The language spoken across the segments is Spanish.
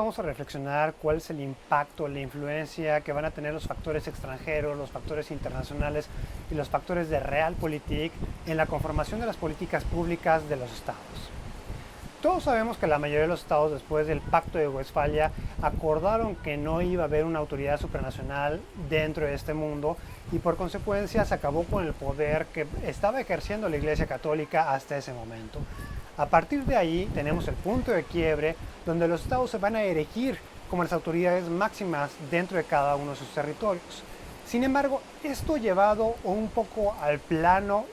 vamos a reflexionar cuál es el impacto, la influencia que van a tener los factores extranjeros, los factores internacionales y los factores de realpolitik en la conformación de las políticas públicas de los estados. Todos sabemos que la mayoría de los estados, después del Pacto de Westfalia, acordaron que no iba a haber una autoridad supranacional dentro de este mundo y por consecuencia se acabó con el poder que estaba ejerciendo la Iglesia Católica hasta ese momento. A partir de ahí tenemos el punto de quiebre donde los estados se van a erigir como las autoridades máximas dentro de cada uno de sus territorios. Sin embargo, esto llevado un poco al plano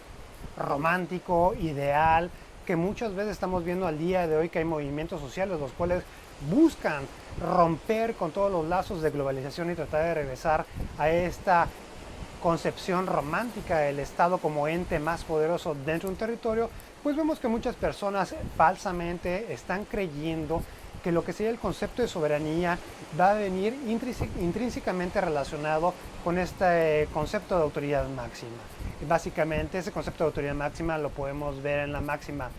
romántico, ideal, que muchas veces estamos viendo al día de hoy, que hay movimientos sociales los cuales buscan romper con todos los lazos de globalización y tratar de regresar a esta concepción romántica del Estado como ente más poderoso dentro de un territorio, pues vemos que muchas personas falsamente están creyendo que lo que sería el concepto de soberanía va a venir intrínsecamente relacionado con este concepto de autoridad máxima. Y básicamente ese concepto de autoridad máxima lo podemos ver en la máxima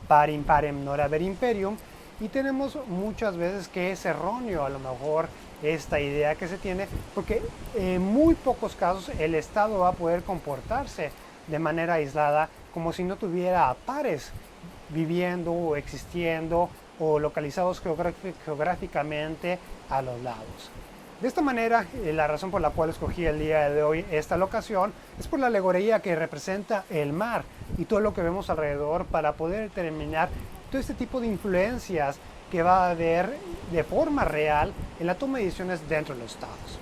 par imparem non haber imperium, y tenemos muchas veces que es erróneo a lo mejor esta idea que se tiene, porque en muy pocos casos el Estado va a poder comportarse de manera aislada como si no tuviera a pares viviendo o existiendo o localizados geográficamente a los lados. De esta manera, la razón por la cual escogí el día de hoy esta locación es por la alegoría que representa el mar y todo lo que vemos alrededor para poder determinar todo este tipo de influencias que va a haber de forma real en la toma de decisiones dentro de los estados.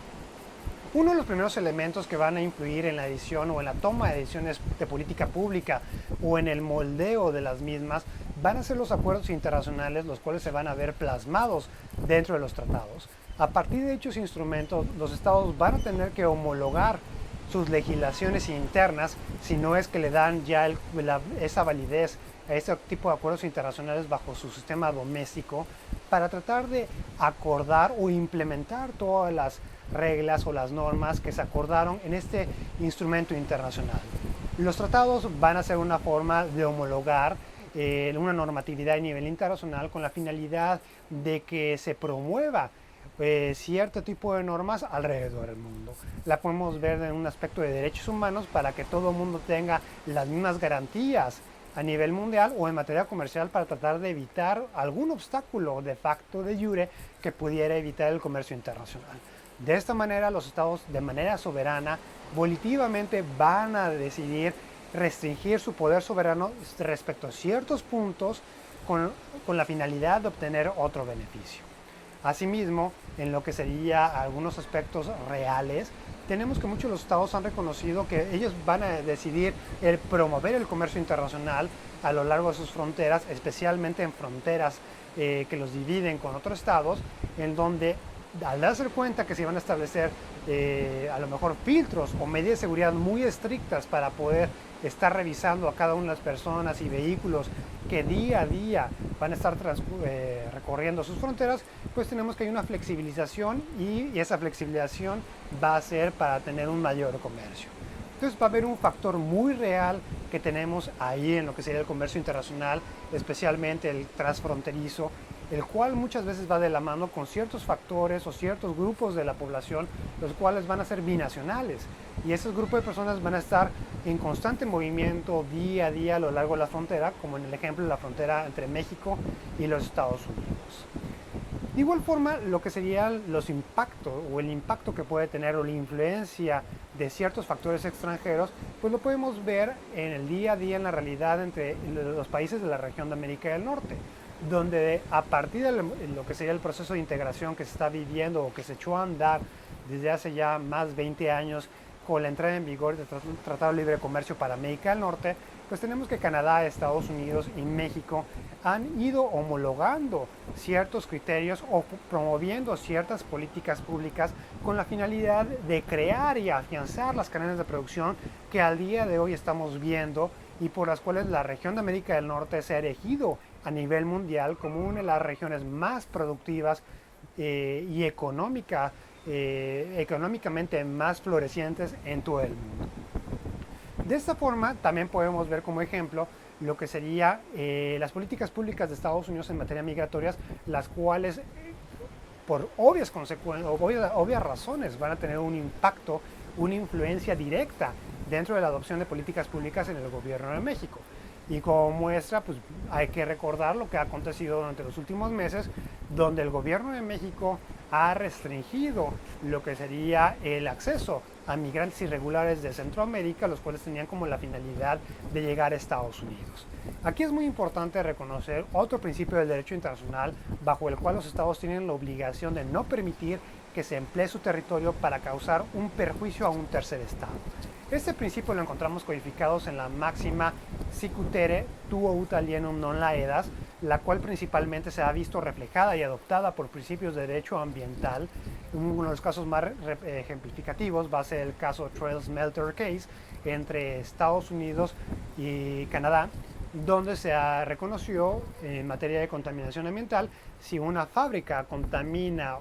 Uno de los primeros elementos que van a influir en la decisión o en la toma de decisiones de política pública o en el moldeo de las mismas van a ser los acuerdos internacionales, los cuales se van a ver plasmados dentro de los tratados. A partir de dichos instrumentos, los estados van a tener que homologar sus legislaciones internas, si no es que le dan ya esa validez a este tipo de acuerdos internacionales bajo su sistema doméstico, para tratar de acordar o implementar todas las reglas o las normas que se acordaron en este instrumento internacional. Los tratados van a ser una forma de homologar una normatividad a nivel internacional con la finalidad de que se promueva cierto tipo de normas alrededor del mundo. La podemos ver en un aspecto de derechos humanos para que todo el mundo tenga las mismas garantías a nivel mundial o en materia comercial para tratar de evitar algún obstáculo de facto de jure que pudiera evitar el comercio internacional. De esta manera los estados de manera soberana volitivamente van a decidir restringir su poder soberano respecto a ciertos puntos con la finalidad de obtener otro beneficio. Asimismo, en lo que sería algunos aspectos reales, tenemos que muchos de los estados han reconocido que ellos van a decidir promover el comercio internacional a lo largo de sus fronteras, especialmente en fronteras que los dividen con otros estados, en donde al darse cuenta que se van a establecer a lo mejor filtros o medidas de seguridad muy estrictas para poder estar revisando a cada una de las personas y vehículos que día a día van a estar recorriendo sus fronteras, pues tenemos que hay una flexibilización y esa flexibilización va a ser para tener un mayor comercio. Entonces va a haber un factor muy real que tenemos ahí en lo que sería el comercio internacional, especialmente el transfronterizo, el cual muchas veces va de la mano con ciertos factores o ciertos grupos de la población, los cuales van a ser binacionales. Y esos grupos de personas van a estar en constante movimiento día a día a lo largo de la frontera, como en el ejemplo de la frontera entre México y los Estados Unidos. De igual forma, lo que serían los impactos o el impacto que puede tener o la influencia de ciertos factores extranjeros, pues lo podemos ver en el día a día, en la realidad entre los países de la región de América del Norte, donde a partir de lo que sería el proceso de integración que se está viviendo o que se echó a andar desde hace ya más de 20 años con la entrada en vigor del Tratado de Libre Comercio para América del Norte, pues tenemos que Canadá, Estados Unidos y México han ido homologando ciertos criterios o promoviendo ciertas políticas públicas con la finalidad de crear y afianzar las cadenas de producción que al día de hoy estamos viendo y por las cuales la región de América del Norte se ha erigido a nivel mundial como una de las regiones más productivas y económicamente más florecientes en todo el mundo. De esta forma también podemos ver como ejemplo lo que sería las políticas públicas de Estados Unidos en materia migratorias, las cuales por obvias razones, van a tener un impacto, una influencia directa dentro de la adopción de políticas públicas en el gobierno de México. Y como muestra, pues hay que recordar lo que ha acontecido durante los últimos meses, donde el gobierno de México ha restringido lo que sería el acceso a migrantes irregulares de Centroamérica, los cuales tenían como la finalidad de llegar a Estados Unidos. Aquí es muy importante reconocer otro principio del derecho internacional bajo el cual los estados tienen la obligación de no permitir que se emplee su territorio para causar un perjuicio a un tercer estado. Este principio lo encontramos codificados en la máxima sicutere tuo ut alienum non laedas, la cual principalmente se ha visto reflejada y adoptada por principios de derecho ambiental. Uno de los casos más ejemplificativos va a ser el caso Trail Smelter Case entre Estados Unidos y Canadá, donde se reconoció en materia de contaminación ambiental, si una fábrica contamina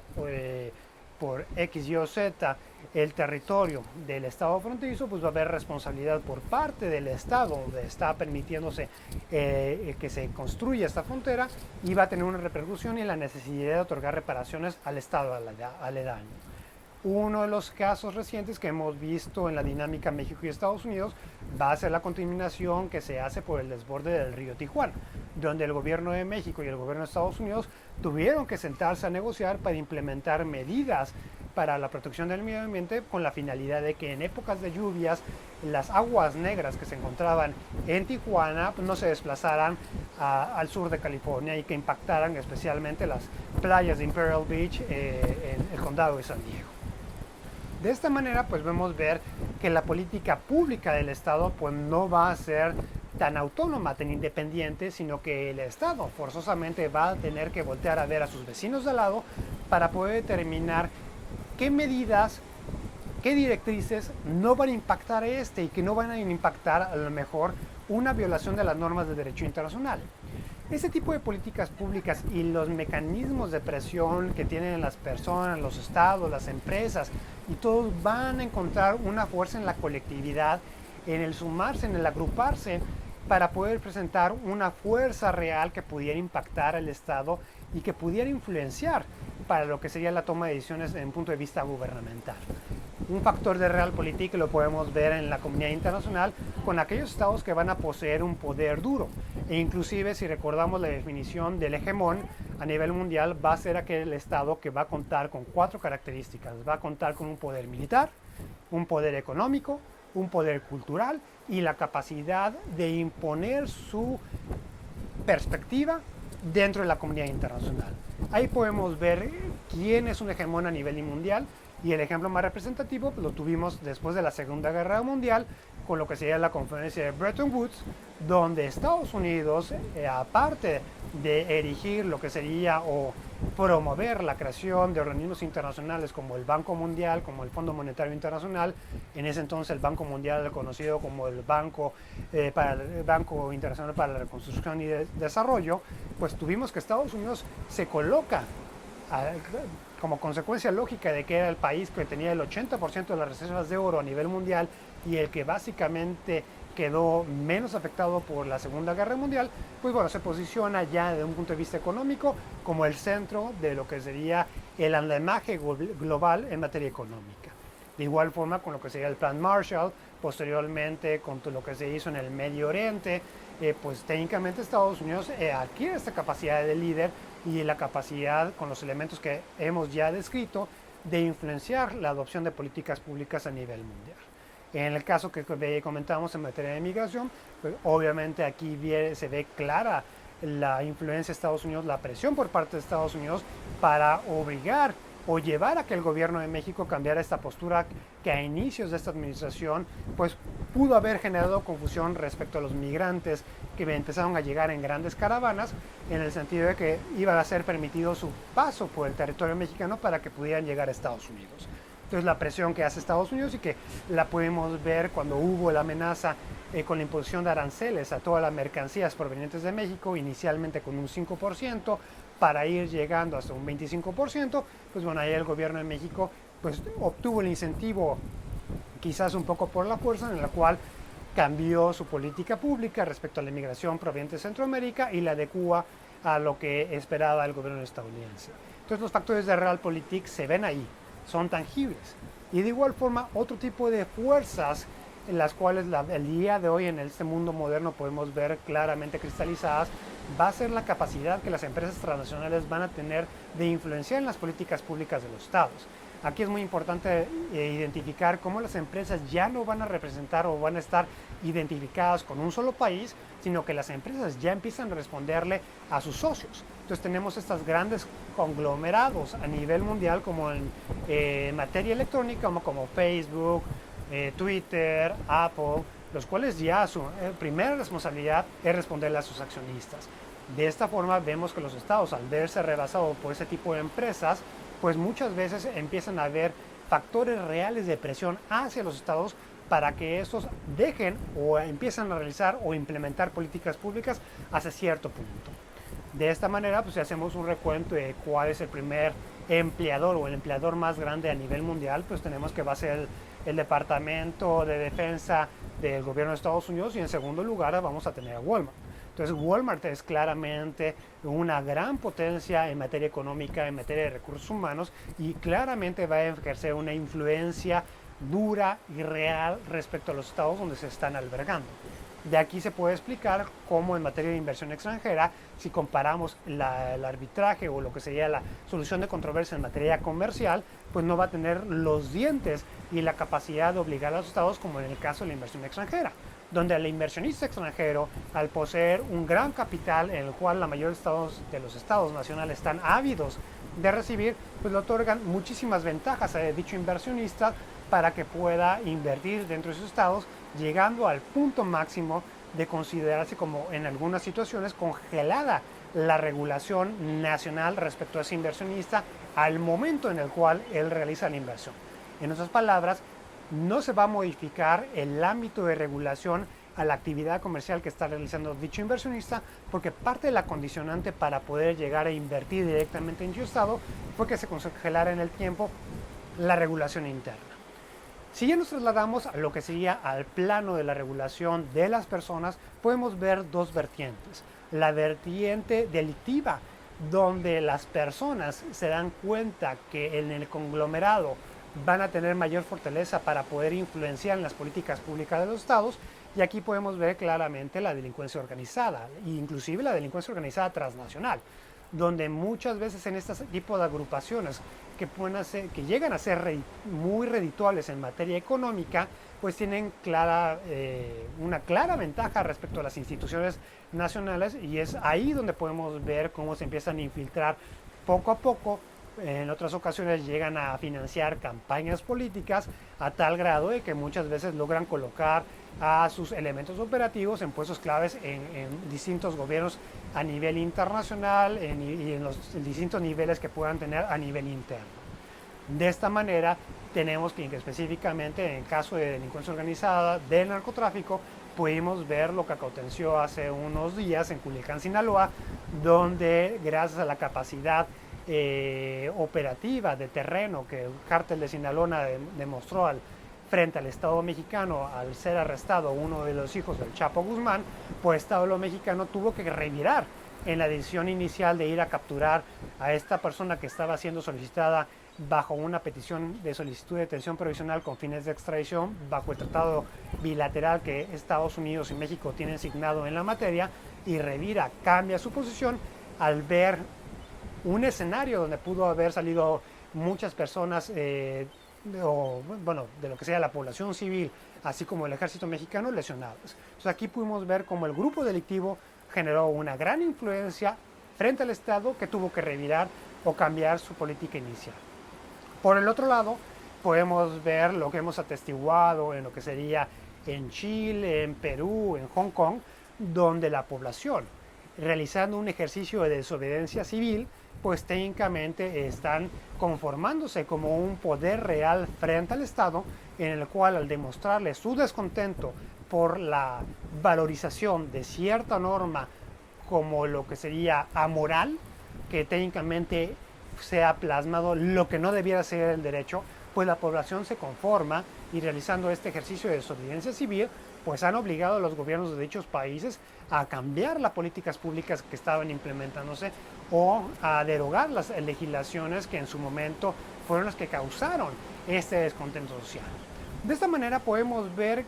por X, Y o Z el territorio del estado fronterizo, pues va a haber responsabilidad por parte del estado donde está permitiéndose que se construya esta frontera, y va a tener una repercusión y la necesidad de otorgar reparaciones al estado aledaño. Uno de los casos recientes que hemos visto en la dinámica México y Estados Unidos va a ser la contaminación que se hace por el desborde del río Tijuana, donde el gobierno de México y el gobierno de Estados Unidos tuvieron que sentarse a negociar para implementar medidas para la protección del medio ambiente, con la finalidad de que en épocas de lluvias las aguas negras que se encontraban en Tijuana no se desplazaran al sur de California y que impactaran especialmente las playas de Imperial Beach en el condado de San Diego. De esta manera, pues vemos ver que la política pública del Estado pues no va a ser tan autónoma, tan independiente, sino que el Estado forzosamente va a tener que voltear a ver a sus vecinos de al lado para poder determinar qué medidas, qué directrices no van a impactar a y que no van a impactar a lo mejor una violación de las normas de derecho internacional. Este tipo de políticas públicas y los mecanismos de presión que tienen las personas, los estados, las empresas, y todos van a encontrar una fuerza en la colectividad, en el sumarse, en el agruparse, para poder presentar una fuerza real que pudiera impactar al Estado y que pudiera influenciar para lo que sería la toma de decisiones desde un punto de vista gubernamental. Un factor de realpolitik lo podemos ver en la comunidad internacional con aquellos estados que van a poseer un poder duro, e inclusive si recordamos la definición del hegemón a nivel mundial, va a ser aquel estado que va a contar con 4 características: va a contar con un poder militar, un poder económico, un poder cultural y la capacidad de imponer su perspectiva dentro de la comunidad internacional. Ahí podemos ver quién es un hegemón a nivel mundial, y el ejemplo más representativo pues, lo tuvimos después de la Segunda Guerra Mundial con lo que sería la conferencia de Bretton Woods, donde Estados Unidos, aparte de erigir lo que sería o promover la creación de organismos internacionales como el Banco Mundial, como el Fondo Monetario Internacional, en ese entonces el Banco Mundial conocido como el Banco Internacional para la Reconstrucción y Desarrollo, pues tuvimos que Estados Unidos se coloca como consecuencia lógica de que era el país que tenía el 80% de las reservas de oro a nivel mundial y el que básicamente quedó menos afectado por la Segunda Guerra Mundial, pues bueno, se posiciona ya desde un punto de vista económico como el centro de lo que sería el andamiaje global en materia económica. De igual forma con lo que sería el Plan Marshall, posteriormente con lo que se hizo en el Medio Oriente, pues técnicamente Estados Unidos adquiere esta capacidad de líder y la capacidad, con los elementos que hemos ya descrito, de influenciar la adopción de políticas públicas a nivel mundial. En el caso que comentamos en materia de migración, pues obviamente aquí se ve clara la influencia de Estados Unidos, la presión por parte de Estados Unidos para obligar o llevar a que el gobierno de México cambiara esta postura que a inicios de esta administración pues pudo haber generado confusión respecto a los migrantes que empezaron a llegar en grandes caravanas, en el sentido de que iba a ser permitido su paso por el territorio mexicano para que pudieran llegar a Estados Unidos. Entonces la presión que hace Estados Unidos, y que la pudimos ver cuando hubo la amenaza con la imposición de aranceles a todas las mercancías provenientes de México, inicialmente con un 5%, para ir llegando hasta un 25%, pues bueno, ahí el gobierno de México pues obtuvo el incentivo, quizás un poco por la fuerza, en la cual cambió su política pública respecto a la inmigración proveniente de Centroamérica y la adecua a lo que esperaba el gobierno estadounidense. Entonces los factores de Realpolitik se ven ahí, son tangibles. Y de igual forma, otro tipo de fuerzas en las cuales el día de hoy en este mundo moderno podemos ver claramente cristalizadas, va a ser la capacidad que las empresas transnacionales van a tener de influenciar en las políticas públicas de los estados. Aquí es muy importante identificar cómo las empresas ya no van a representar o van a estar identificadas con un solo país, sino que las empresas ya empiezan a responderle a sus socios. Entonces tenemos estos grandes conglomerados a nivel mundial como en materia electrónica, como Facebook, Twitter, Apple, los cuales ya su primera responsabilidad es responderle a sus accionistas. De esta forma vemos que los estados, al verse rebasados por ese tipo de empresas, pues muchas veces empiezan a haber factores reales de presión hacia los estados para que estos dejen o empiecen a realizar o implementar políticas públicas hasta cierto punto. De esta manera, pues si hacemos un recuento de cuál es el primer empleador o el empleador más grande a nivel mundial, pues tenemos que va a ser el Departamento de Defensa del gobierno de Estados Unidos, y en segundo lugar vamos a tener a Walmart. Entonces Walmart es claramente una gran potencia en materia económica, en materia de recursos humanos, y claramente va a ejercer una influencia dura y real respecto a los estados donde se están albergando. De aquí se puede explicar cómo en materia de inversión extranjera, si comparamos el arbitraje o lo que sería la solución de controversia en materia comercial, pues no va a tener los dientes y la capacidad de obligar a los estados como en el caso de la inversión extranjera, donde el inversionista extranjero, al poseer un gran capital en el cual la mayoría de los estados nacionales están ávidos de recibir, pues le otorgan muchísimas ventajas a dicho inversionista para que pueda invertir dentro de sus estados, llegando al punto máximo de considerarse como en algunas situaciones congelada la regulación nacional respecto a ese inversionista al momento en el cual él realiza la inversión. En otras palabras, no se va a modificar el ámbito de regulación a la actividad comercial que está realizando dicho inversionista, porque parte de la condicionante para poder llegar a invertir directamente en dicho estado fue que se congelara en el tiempo la regulación interna. Si ya nos trasladamos a lo que sería al plano de la regulación de las personas, podemos ver dos vertientes. La vertiente delictiva, donde las personas se dan cuenta que en el conglomerado van a tener mayor fortaleza para poder influenciar en las políticas públicas de los estados, y aquí podemos ver claramente la delincuencia organizada, inclusive la delincuencia organizada transnacional, donde muchas veces en este tipo de agrupaciones que llegan a ser muy redituables en materia económica, pues tienen una clara ventaja respecto a las instituciones nacionales, y es ahí donde podemos ver cómo se empiezan a infiltrar poco a poco. En otras ocasiones llegan a financiar campañas políticas a tal grado de que muchas veces logran colocar a sus elementos operativos en puestos claves en distintos gobiernos a nivel internacional y en los distintos niveles que puedan tener a nivel interno. De esta manera tenemos que específicamente en el caso de delincuencia organizada, del narcotráfico, pudimos ver lo que aconteció hace unos días en Culiacán, Sinaloa, donde gracias a la capacidad operativa de terreno que el cártel de Sinaloa demostró frente al Estado mexicano al ser arrestado uno de los hijos del Chapo Guzmán, pues el Estado mexicano tuvo que revirar en la decisión inicial de ir a capturar a esta persona que estaba siendo solicitada bajo una petición de solicitud de detención provisional con fines de extradición bajo el tratado bilateral que Estados Unidos y México tienen signado en la materia, y revira, cambia su posición al ver un escenario donde pudo haber salido muchas personas de lo que sea la población civil, así como el ejército mexicano, lesionados. Entonces aquí pudimos ver cómo el grupo delictivo generó una gran influencia frente al Estado, que tuvo que revirar o cambiar su política inicial. Por el otro lado, podemos ver lo que hemos atestiguado en lo que sería en Chile, en Perú, en Hong Kong, donde la población, realizando un ejercicio de desobediencia civil, pues técnicamente están conformándose como un poder real frente al Estado, en el cual al demostrarle su descontento por la valorización de cierta norma como lo que sería amoral, que técnicamente se ha plasmado lo que no debiera ser el derecho, pues la población se conforma, y realizando este ejercicio de desobediencia civil, pues han obligado a los gobiernos de dichos países a cambiar las políticas públicas que estaban implementándose o a derogar las legislaciones que en su momento fueron las que causaron este descontento social. De esta manera podemos ver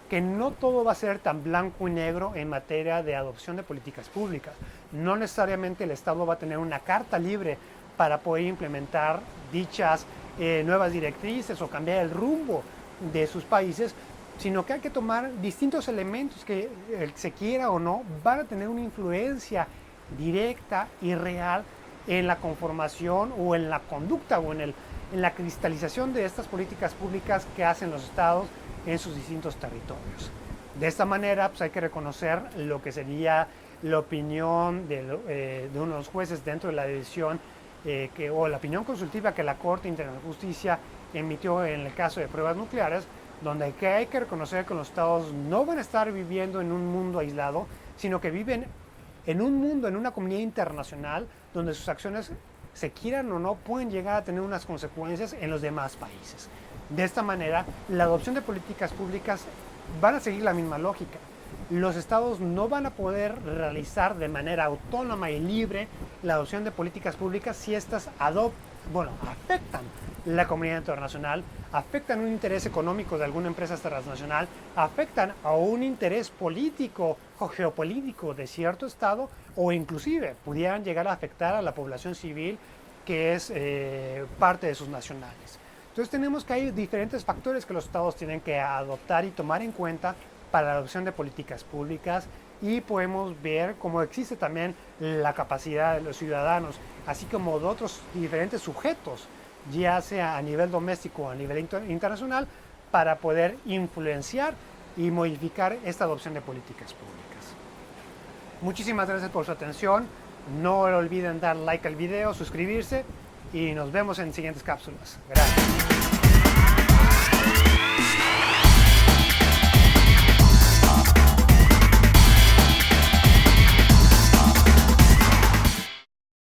que no todo va a ser tan blanco y negro en materia de adopción de políticas públicas. No necesariamente el Estado va a tener una carta libre para poder implementar dichas nuevas directrices o cambiar el rumbo de sus países, sino que hay que tomar distintos elementos que, se quiera o no, van a tener una influencia directa y real en la conformación o en la conducta o en la cristalización de estas políticas públicas que hacen los estados en sus distintos territorios. De esta manera, pues hay que reconocer lo que sería la opinión de uno de los jueces dentro de la decisión o la opinión consultiva que la Corte Internacional de Justicia emitió en el caso de pruebas nucleares, donde hay que reconocer que los estados no van a estar viviendo en un mundo aislado, sino que viven en un mundo, en una comunidad internacional, donde sus acciones, se quieran o no, pueden llegar a tener unas consecuencias en los demás países. De esta manera, la adopción de políticas públicas van a seguir la misma lógica. Los estados no van a poder realizar de manera autónoma y libre la adopción de políticas públicas si estas afectan la comunidad internacional, afectan un interés económico de alguna empresa transnacional, afectan a un interés político o geopolítico de cierto estado, o inclusive pudieran llegar a afectar a la población civil que es parte de sus nacionales. Entonces tenemos que hay diferentes factores que los estados tienen que adoptar y tomar en cuenta para la adopción de políticas públicas, y podemos ver cómo existe también la capacidad de los ciudadanos, así como de otros diferentes sujetos, ya sea a nivel doméstico o a nivel internacional, para poder influenciar y modificar esta adopción de políticas públicas. Muchísimas gracias por su atención. No olviden dar like al video, suscribirse, y nos vemos en siguientes cápsulas. Gracias.